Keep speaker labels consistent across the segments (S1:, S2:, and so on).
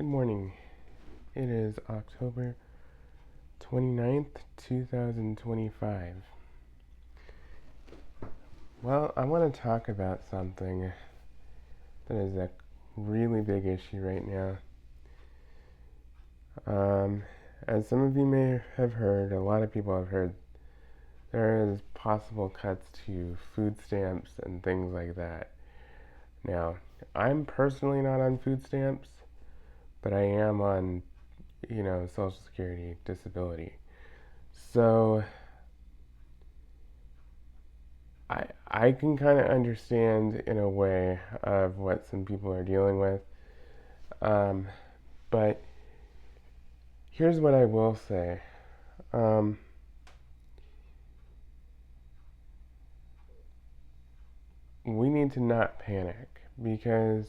S1: Good morning. It is October 29th, 2025. Well, I want to talk about something that is a really big issue right now. As some of you may have heard, a lot of people have heard, there is possible cuts to food stamps and things like that. Now, I'm personally not on food stamps, but I am on, Social Security disability. So I can kind of understand in a way of what some people are dealing with. Um, but here's what I will say. Um, we need to not panic because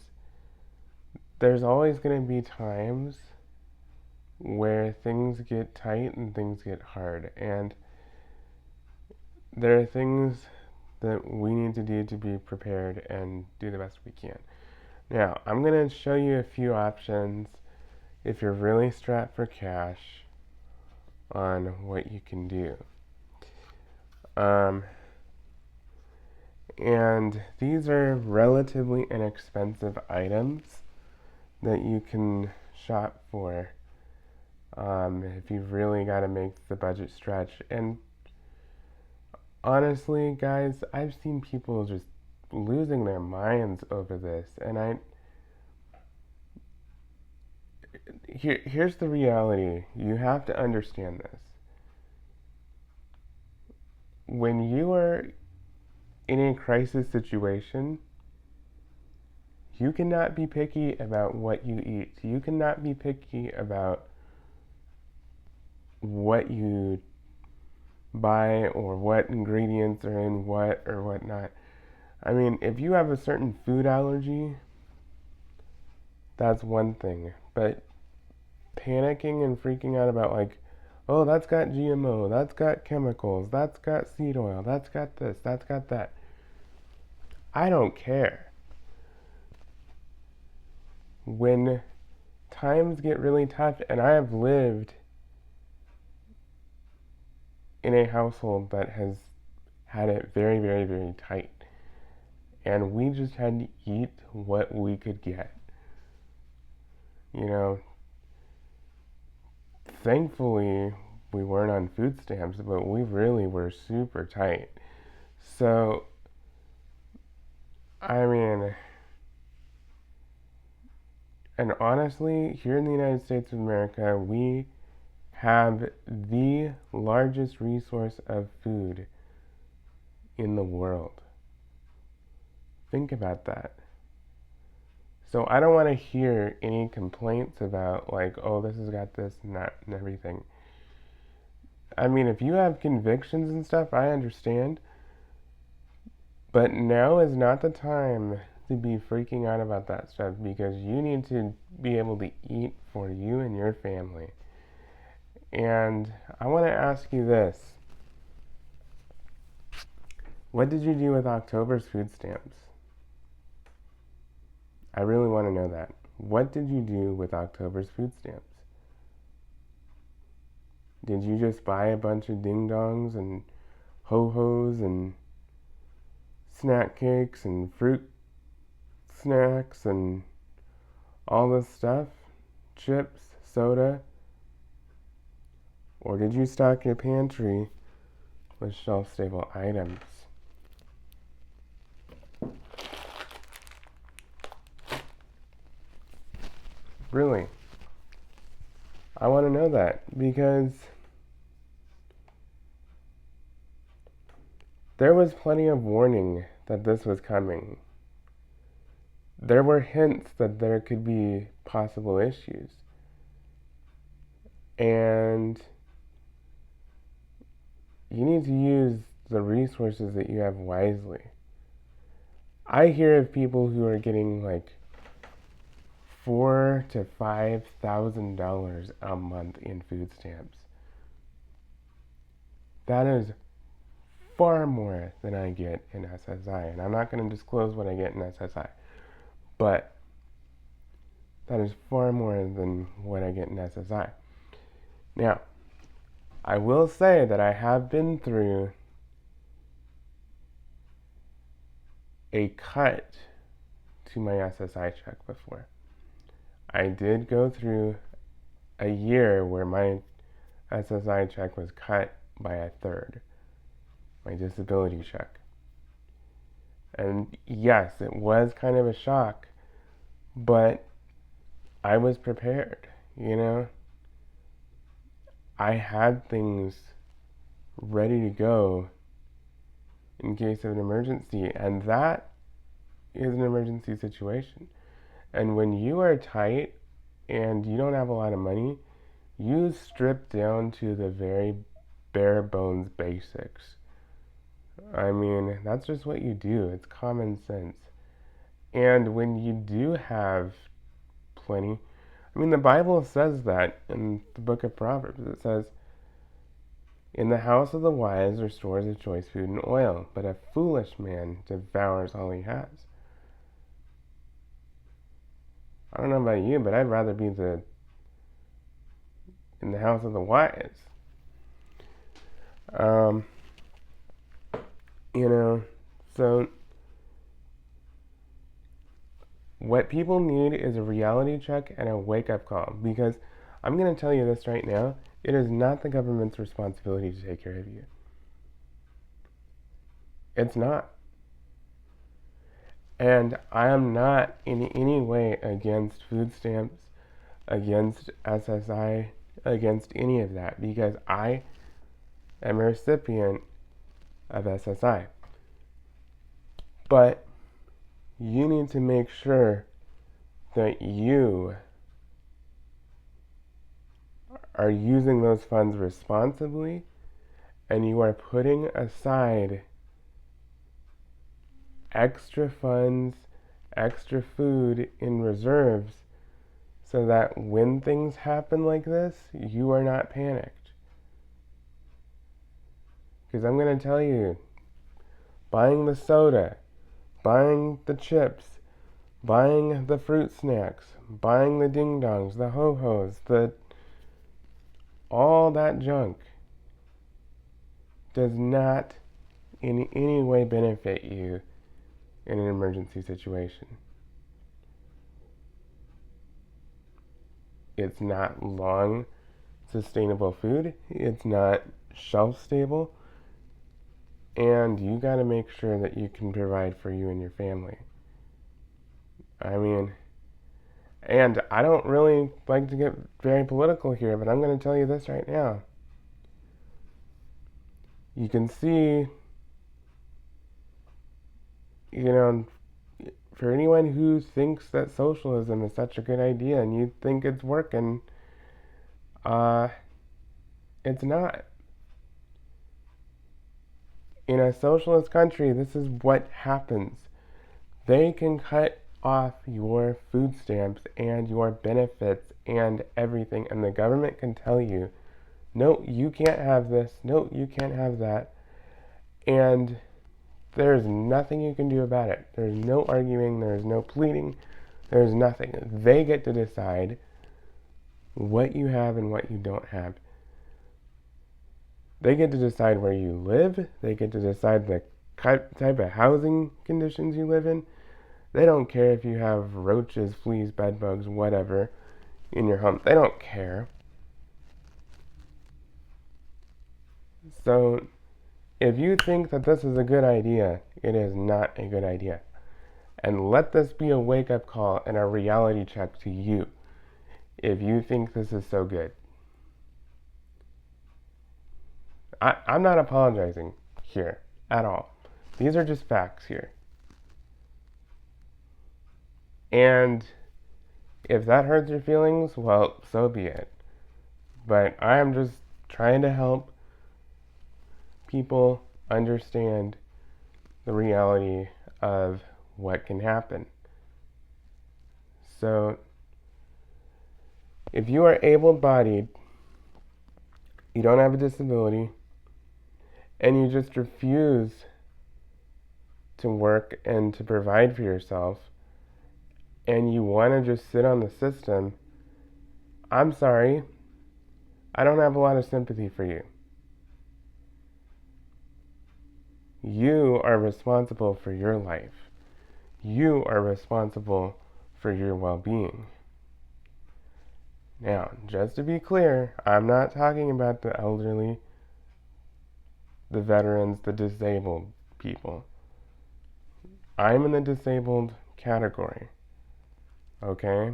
S1: there's always going to be times where things get tight and things get hard. And there are things that we need to do to be prepared and do the best we can. Now, I'm going to show you a few options if you're really strapped for cash on what you can do. Um, and these are relatively inexpensive items that you can shop for if you've really got to make the budget stretch. And honestly, guys, I've seen people just losing their minds over this. And here's the reality. You have to understand this. When you are in a crisis situation, you cannot be picky about what you eat. You cannot be picky about what you buy or what ingredients are in what or whatnot. I mean, if you have a certain food allergy, that's one thing. But panicking and freaking out about, like, oh, that's got GMO, that's got chemicals, that's got seed oil, that's got this, that's got that. I don't care. When times get really tough, and I have lived in a household that has had it very, very, very tight, and we just had to eat what we could get. You know, thankfully, we weren't on food stamps, but we really were super tight. So, I mean, and honestly, here in the United States of America, we have the largest resource of food in the world. Think about that. So I don't want to hear any complaints about, like, oh, this has got this and that and everything. I mean, if you have convictions and stuff, I understand. But now is not the time to be freaking out about that stuff because you need to be able to eat for you and your family. And I want to ask you this. What did you do with October's food stamps? I really want to know that. What did you do with October's food stamps? Did you just buy a bunch of ding-dongs and ho-hos and snack cakes and fruit snacks and all this stuff? Chips, soda? Or did you stock your pantry with shelf-stable items? Really? I want to know that because there was plenty of warning that this was coming. There were hints that there could be possible issues. And you need to use the resources that you have wisely. I hear of people who are getting like $4,000 to $5,000 a month in food stamps. That is far more than I get in SSI, and I'm not going to disclose what I get in SSI. But That is far more than what I get in SSI. Now, I will say that I have been through a cut to my SSI check before. I did go through a year where my SSI check was cut by a third, my disability check. And yes, it was kind of a shock, but I was prepared, you know? I had things ready to go in case of an emergency, and that is an emergency situation. And when you are tight and you don't have a lot of money, you strip down to the very bare bones basics. I mean, that's just what you do. It's common sense. And when you do have plenty, I mean, the Bible says that in the book of Proverbs. It says, in the house of the wise are stores of choice food and oil, but a foolish man devours all he has. I don't know about you, but I'd rather be in the house of the wise. You know, so what people need is a reality check and a wake-up call, because I'm going to tell you this right now, it is not the government's responsibility to take care of you. It's not. And I am not in any way against food stamps, against SSI, against any of that, because I am a recipient of SSI. But you need to make sure that you are using those funds responsibly and you are putting aside extra funds, extra food in reserves so that when things happen like this, you are not panicked. Because I'm going to tell you, buying the soda, buying the chips, buying the fruit snacks, buying the ding-dongs, the ho-hos, all that junk does not in any way benefit you in an emergency situation. It's not long sustainable food. It's not shelf stable. And you got to make sure that you can provide for you and your family. I mean, and I don't really like to get very political here, but I'm going to tell you this right now. You can see, you know, for anyone who thinks that socialism is such a good idea and you think it's working, it's not. In a socialist country, this is what happens. They can cut off your food stamps and your benefits and everything, and the government can tell you, no, you can't have this, no, you can't have that, and there's nothing you can do about it. There's no arguing, there's no pleading, there's nothing. They get to decide what you have and what you don't have. They get to decide where you live. They get to decide the type of housing conditions you live in. They don't care if you have roaches, fleas, bed bugs, whatever in your home. They don't care. So if you think that this is a good idea, it is not a good idea. And let this be a wake-up call and a reality check to you if you think this is so good. I'm not apologizing here at all. These are just facts here. And if that hurts your feelings, well, so be it. But I am just trying to help people understand the reality of what can happen. So, if you are able-bodied, you don't have a disability, and you just refuse to work and to provide for yourself, and you want to just sit on the system, I'm sorry, I don't have a lot of sympathy for you. You are responsible for your life. You are responsible for your well-being. Now, just to be clear, I'm not talking about the elderly, the veterans, the disabled people. I'm in the disabled category. Okay?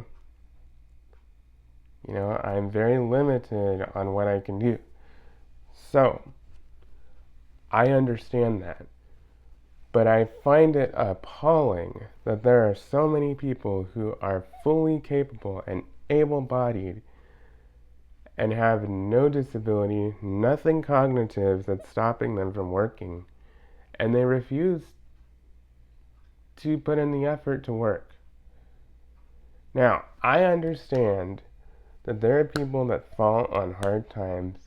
S1: You know, I'm very limited on what I can do. So, I understand that. But I find it appalling that there are so many people who are fully capable and able-bodied and have no disability, nothing cognitive that's stopping them from working, and they refuse to put in the effort to work. Now, I understand that there are people that fall on hard times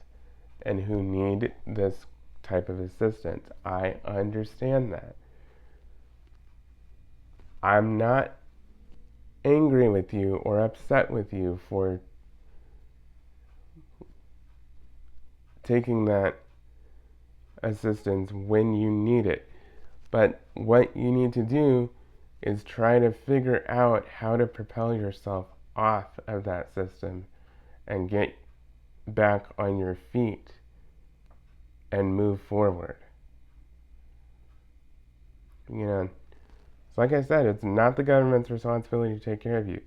S1: and who need this type of assistance. I understand that. I'm not angry with you or upset with you for taking that assistance when you need it. But what you need to do is try to figure out how to propel yourself off of that system and get back on your feet and move forward. You know, so like I said, it's not the government's responsibility to take care of you.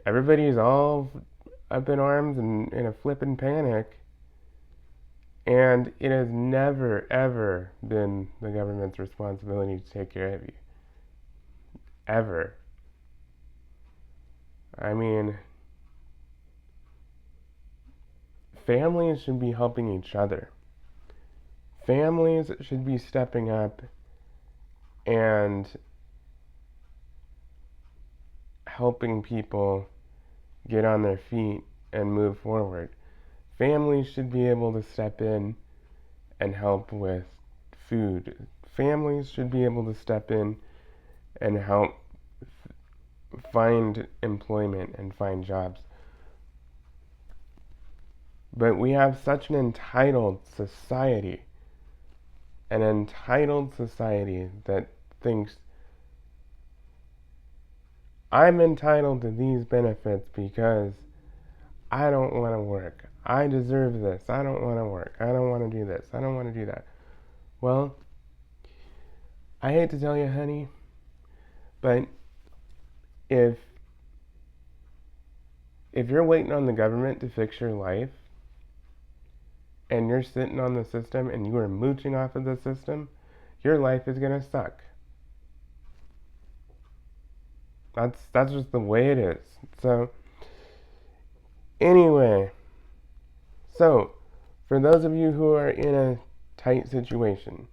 S1: Everybody's all up in arms and in a flippin' panic, and it has never, ever been the government's responsibility to take care of you. Ever. I mean, families should be helping each other. Families should be stepping up and helping people get on their feet and move forward. Families should be able to step in and help with food. Families should be able to step in and help find employment and find jobs. But we have such an entitled society that thinks I'm entitled to these benefits because I don't want to work. I deserve this. I don't want to work. I don't want to do this. I don't want to do that. Well, I hate to tell you, honey, but if you're waiting on the government to fix your life and you're sitting on the system and you are mooching off of the system, your life is going to suck. That's just the way it is. So anyway, so for those of you who are in a tight situation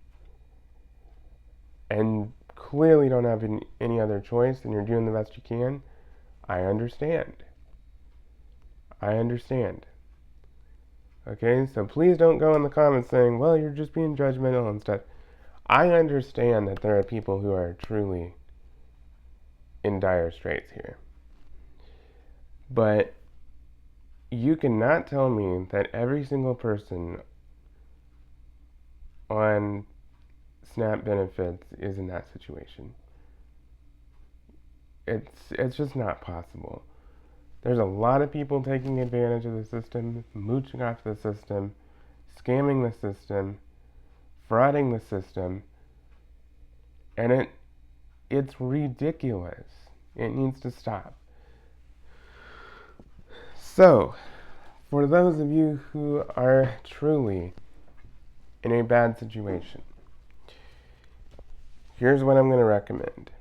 S1: and clearly don't have any other choice and you're doing the best you can, I understand. I understand. Okay, so please don't go in the comments saying, well, you're just being judgmental and stuff. I understand that there are people who are truly in dire straits here. But you cannot tell me that every single person on SNAP benefits is in that situation. It's just not possible. There's a lot of people taking advantage of the system, mooching off the system, scamming the system, frauding the system, and it's ridiculous. It needs to stop. So, for those of you who are truly in a bad situation, here's what I'm going to recommend.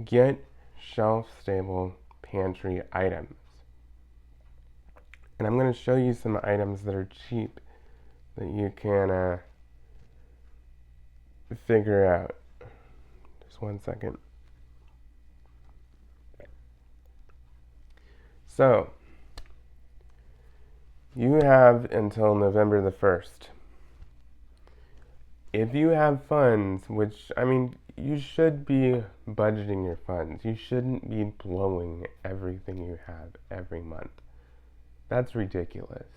S1: Get shelf-stable pantry items. And I'm going to show you some items that are cheap that you can figure out. Just one second. So, you have until November the 1st if you have funds, which, I mean, you should be budgeting your funds. You shouldn't be blowing everything you have every month. That's ridiculous.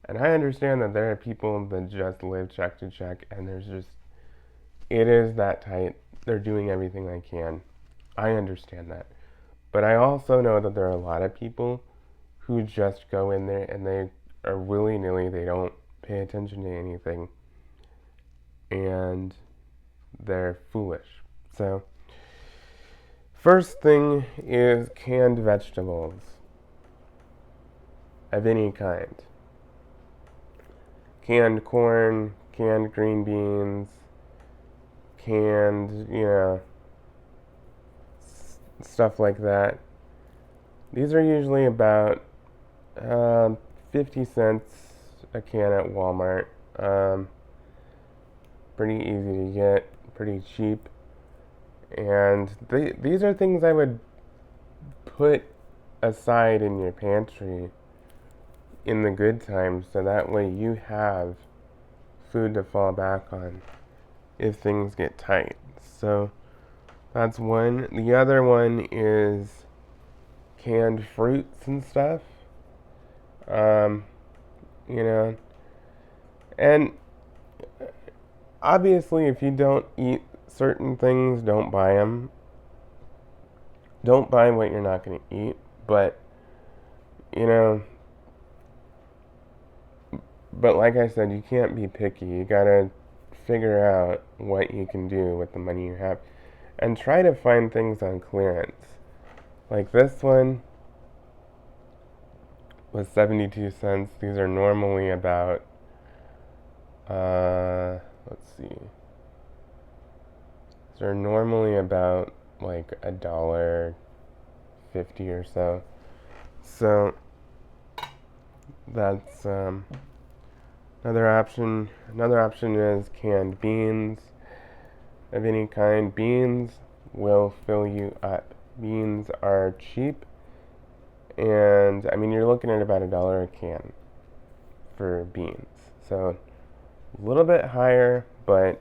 S1: And I understand that there are people that just live check to check, and it is that tight. They're doing everything they can. I understand that. But I also know that there are a lot of people who just go in there and they are willy nilly, they don't pay attention to anything, and they're foolish. So, first thing is canned vegetables of any kind. Canned corn, canned green beans, canned, stuff like that. These are usually about 50 cents a can at Walmart. Pretty easy to get, pretty cheap. And these are things I would put aside in your pantry in the good times, so that way you have food to fall back on if things get tight. So that's one. The other one is canned fruits and stuff. Um, you know, and obviously, if you don't eat certain things, don't buy them. Don't buy what you're not going to eat. But, you know, but like I said, you can't be picky. You gotta figure out what you can do with the money you have. And try to find things on clearance. Like this one was 72 cents. These are normally about, let's see. They're normally about like $1.50 or so. So that's another option. Another option is canned beans of any kind. Beans will fill you up. Beans are cheap, and I mean you're looking at about $1 a can for beans. So a little bit higher, but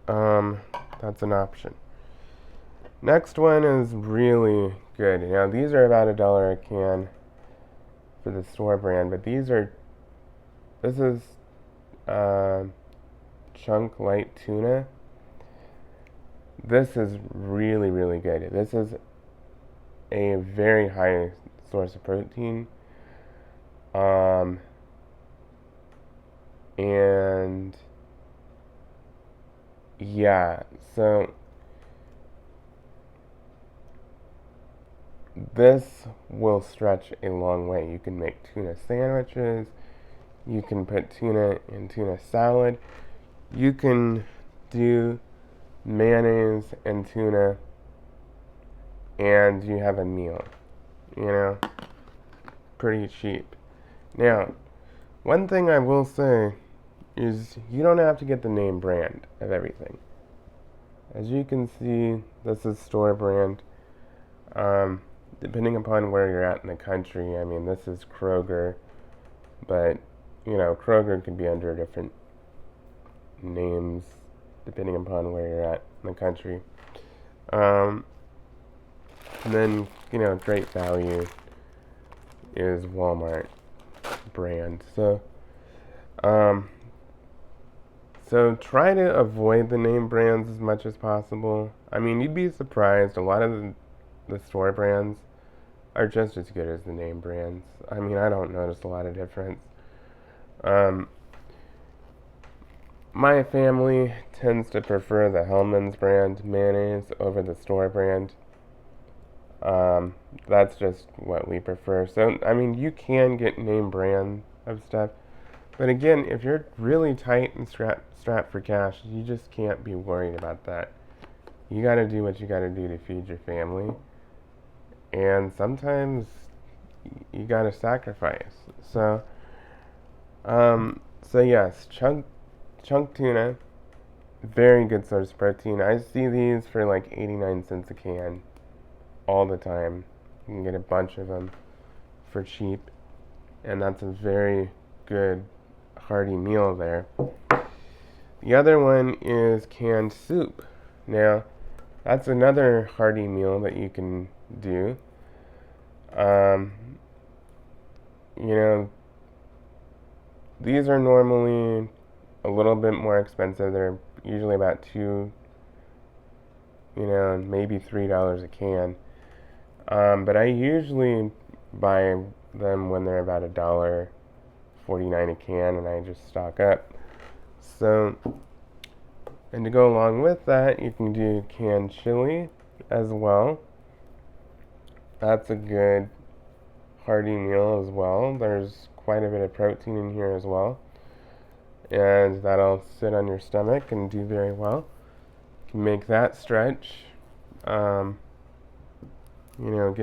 S1: that's an option. Next one is really good. Now these are about $1 a can for the store brand, but this is chunk light tuna. This is really, really good. This is a very high source of protein. And yeah, so this will stretch a long way. You can make tuna sandwiches. You can put tuna in tuna salad. You can do mayonnaise and tuna, and you have a meal. Pretty cheap. Now, one thing I will say is you don't have to get the name brand of everything. As you can see, this is store brand. Depending upon where you're at in the country, I mean, this is Kroger, but, Kroger can be under different names depending upon where you're at in the country. And then, Great Value is Walmart brand. So try to avoid the name brands as much as possible. I mean, you'd be surprised. A lot of the store brands are just as good as the name brands. I mean, I don't notice a lot of difference. My family tends to prefer the Hellmann's brand mayonnaise over the store brand. That's just what we prefer. So, I mean, you can get name brand of stuff. But again, if you're really tight and strapped for cash, you just can't be worried about that. You gotta do what you gotta do to feed your family. And sometimes you gotta sacrifice. So yes, chunk tuna, very good source of protein. I see these for like 89 cents a can all the time. You can get a bunch of them for cheap, and that's a very good, hearty meal there. The other one is canned soup. Now, that's another hearty meal that you can do. Um, you know, these are normally a little bit more expensive. They're usually about maybe $3 a can. But I usually buy them when they're about $1.49 a can, and I just stock up. So, and to go along with that, you can do canned chili as well. That's a good hearty meal as well. There's quite a bit of protein in here as well, and that'll sit on your stomach and do very well. You can make that stretch. Get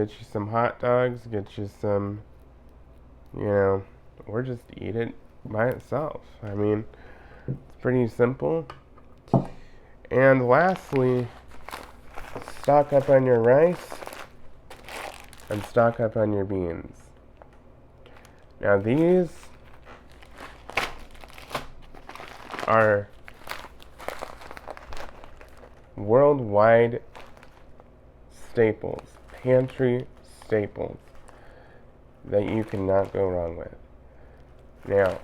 S1: you some hot dogs, get you some, or just eat it by itself. I mean, it's pretty simple. And lastly, stock up on your rice and stock up on your beans. Now these are worldwide staples, pantry staples that you cannot go wrong with. Now,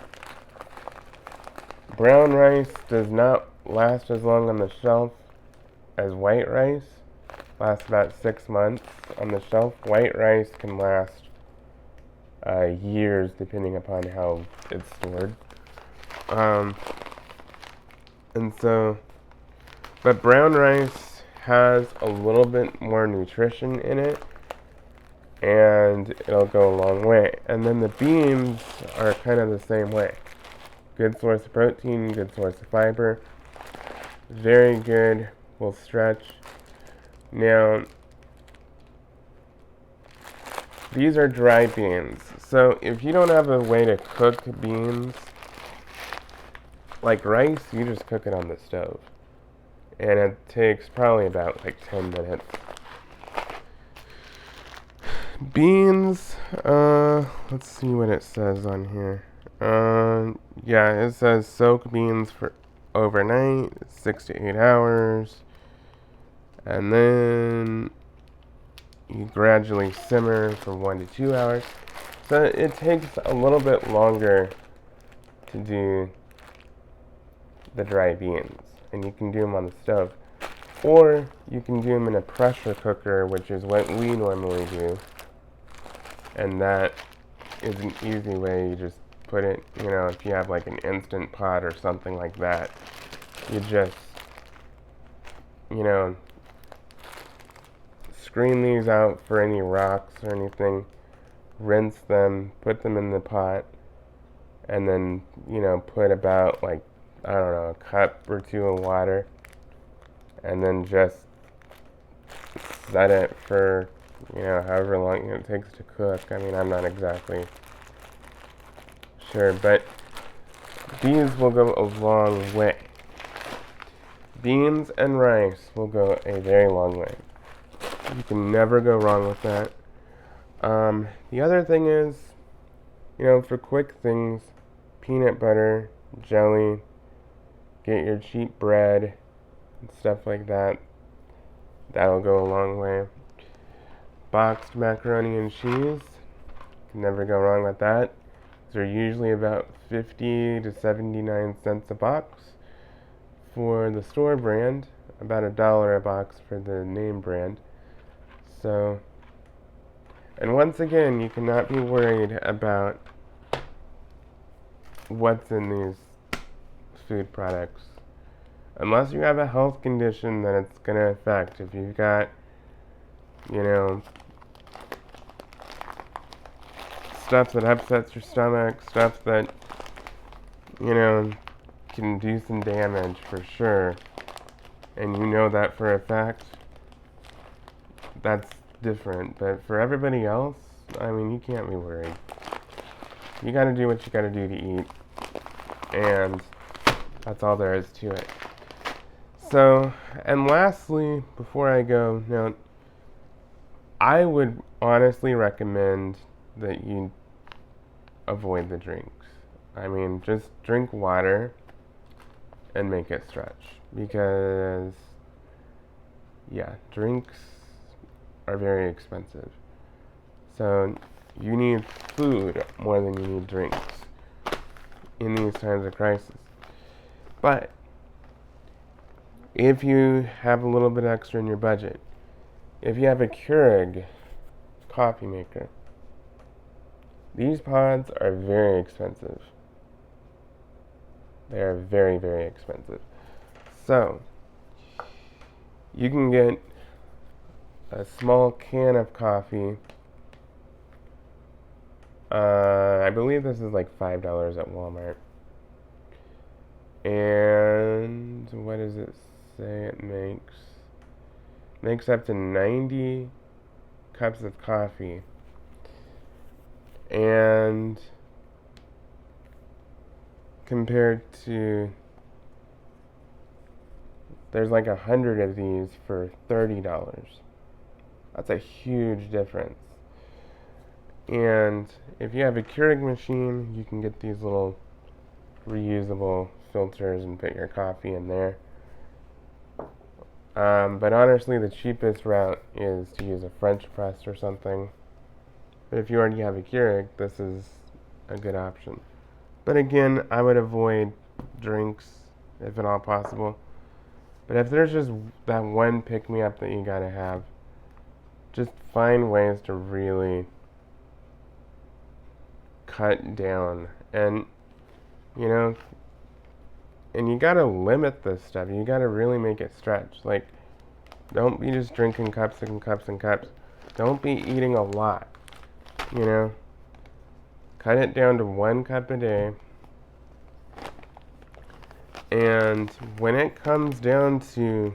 S1: brown rice does not last as long on the shelf as white rice. Lasts about 6 months on the shelf. White rice can last years depending upon how it's stored. But brown rice has a little bit more nutrition in it, and it'll go a long way. And then the beans are kind of the same way. Good source of protein, good source of fiber. Very good, will stretch. Now, these are dry beans. So if you don't have a way to cook beans like rice, you just cook it on the stove. And it takes probably about 10 minutes. Beans, let's see what it says on here. It says soak beans for overnight, 6 to 8 hours. And then you gradually simmer for 1 to 2 hours. So it takes a little bit longer to do the dry beans. And you can do them on the stove. Or you can do them in a pressure cooker, which is what we normally do. And that is an easy way. You just put it, if you have an Instant Pot or something like that, you just, screen these out for any rocks or anything, rinse them, put them in the pot, and then, put about a cup or two of water, and then just set it for, however long it takes to cook. I mean, I'm not exactly sure, but these will go a long way. Beans and rice will go a very long way. You can never go wrong with that. The other thing is, for quick things, peanut butter, jelly, get your cheap bread, and stuff like that. That'll go a long way. Boxed macaroni and cheese, can never go wrong with that. They're usually about 50 to 79 cents a box for the store brand, about $1 a box for the name brand. So, and once again, you cannot be worried about what's in these food products unless you have a health condition that it's going to affect. If you've got, stuff that upsets your stomach, stuff that, can do some damage for sure, and you know that for a fact, that's different. But for everybody else, I mean, you can't be worried. You gotta do what you gotta do to eat, and that's all there is to it. So, and lastly, before I go, now, I would honestly recommend that you avoid the drinks. I mean, just drink water and make it stretch. Because, yeah, drinks are very expensive. So you need food more than you need drinks in these times of crisis. But if you have a little bit extra in your budget, if you have a Keurig coffee maker, these pods are very expensive. They are very, very expensive. So you can get a small can of coffee. I believe this is like $5 at Walmart. And what does it say it makes? Makes up to 90 cups of coffee. And compared to, there's like 100 of these for $30. That's a huge difference. And if you have a Keurig machine, you can get these little reusable filters and put your coffee in there. But honestly, the cheapest route is to use a French press or something. But if you already have a Keurig, this is a good option. But again, I would avoid drinks if at all possible. But if there's just that one pick-me-up that you gotta have, just find ways to really cut down. And, you know, and you gotta limit this stuff. You gotta really make it stretch. Like, don't be just drinking cups and cups and cups. Don't be eating a lot, you know. Cut it down to 1 cup a day. And when it comes down to,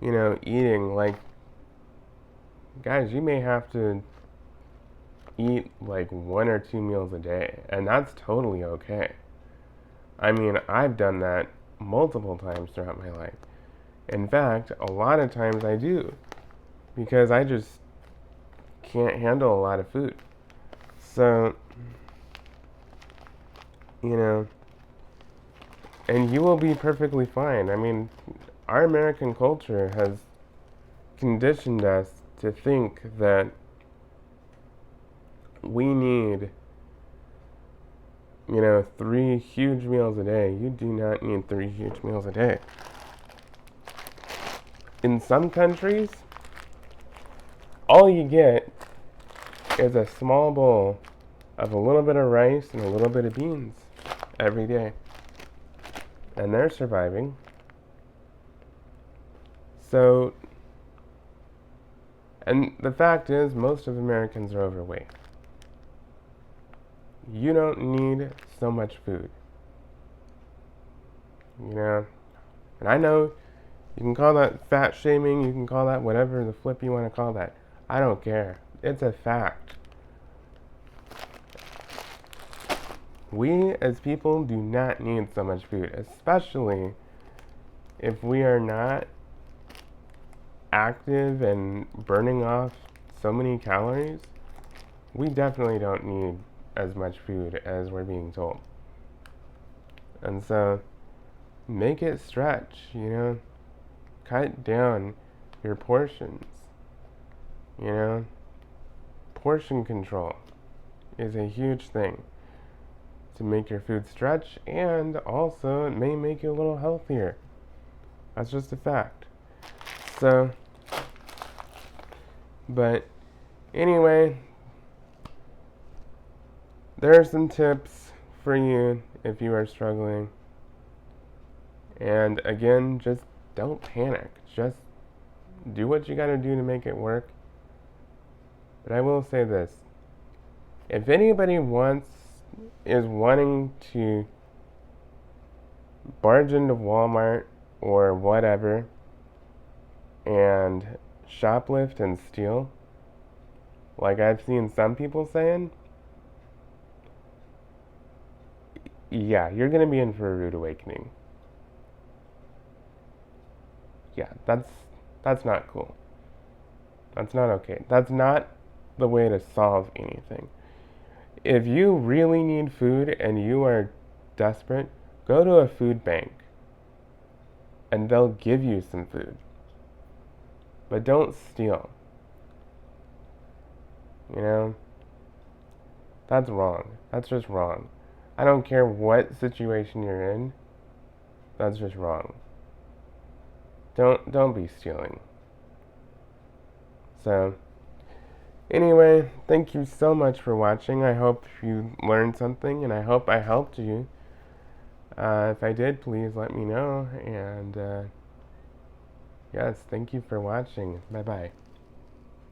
S1: you know, eating, like, guys, you may have to eat like 1 or 2 meals a day, and that's totally okay. I mean, I've done that multiple times throughout my life. In fact, a lot of times I do, because I just can't handle a lot of food. So, you know, and you will be perfectly fine. I mean, our American culture has conditioned us to think that we need, you know, 3 huge meals a day. You do not need 3 huge meals a day. In some countries, all you get is a small bowl of a little bit of rice and a little bit of beans every day. And they're surviving. So, and the fact is, most of Americans are overweight. You don't need so much food. You know? And I know you can call that fat shaming, you can call that whatever the flip you want to call that. I don't care. It's a fact. We as people do not need so much food, especially if we are not active and burning off so many calories. We definitely don't need as much food as we're being told. And so, make it stretch, you know? Cut down your portions, you know? Portion control is a huge thing to make your food stretch, and also it may make you a little healthier. That's just a fact. So, but anyway, there are some tips for you if you are struggling. And again, just don't panic. Just do what you gotta do to make it work. But I will say this. If anybody is wanting to barge into Walmart or whatever and shoplift and steal, like I've seen some people saying, yeah, you're gonna be in for a rude awakening. Yeah, that's not cool. That's not okay. That's not the way to solve anything. If you really need food and you are desperate, go to a food bank and they'll give you some food. But don't steal. You know? That's wrong. That's just wrong. I don't care what situation you're in. That's just wrong. Don't be stealing. So, anyway, thank you so much for watching. I hope you learned something and I hope I helped you. If I did, please let me know. And yes, thank you for watching. Bye bye.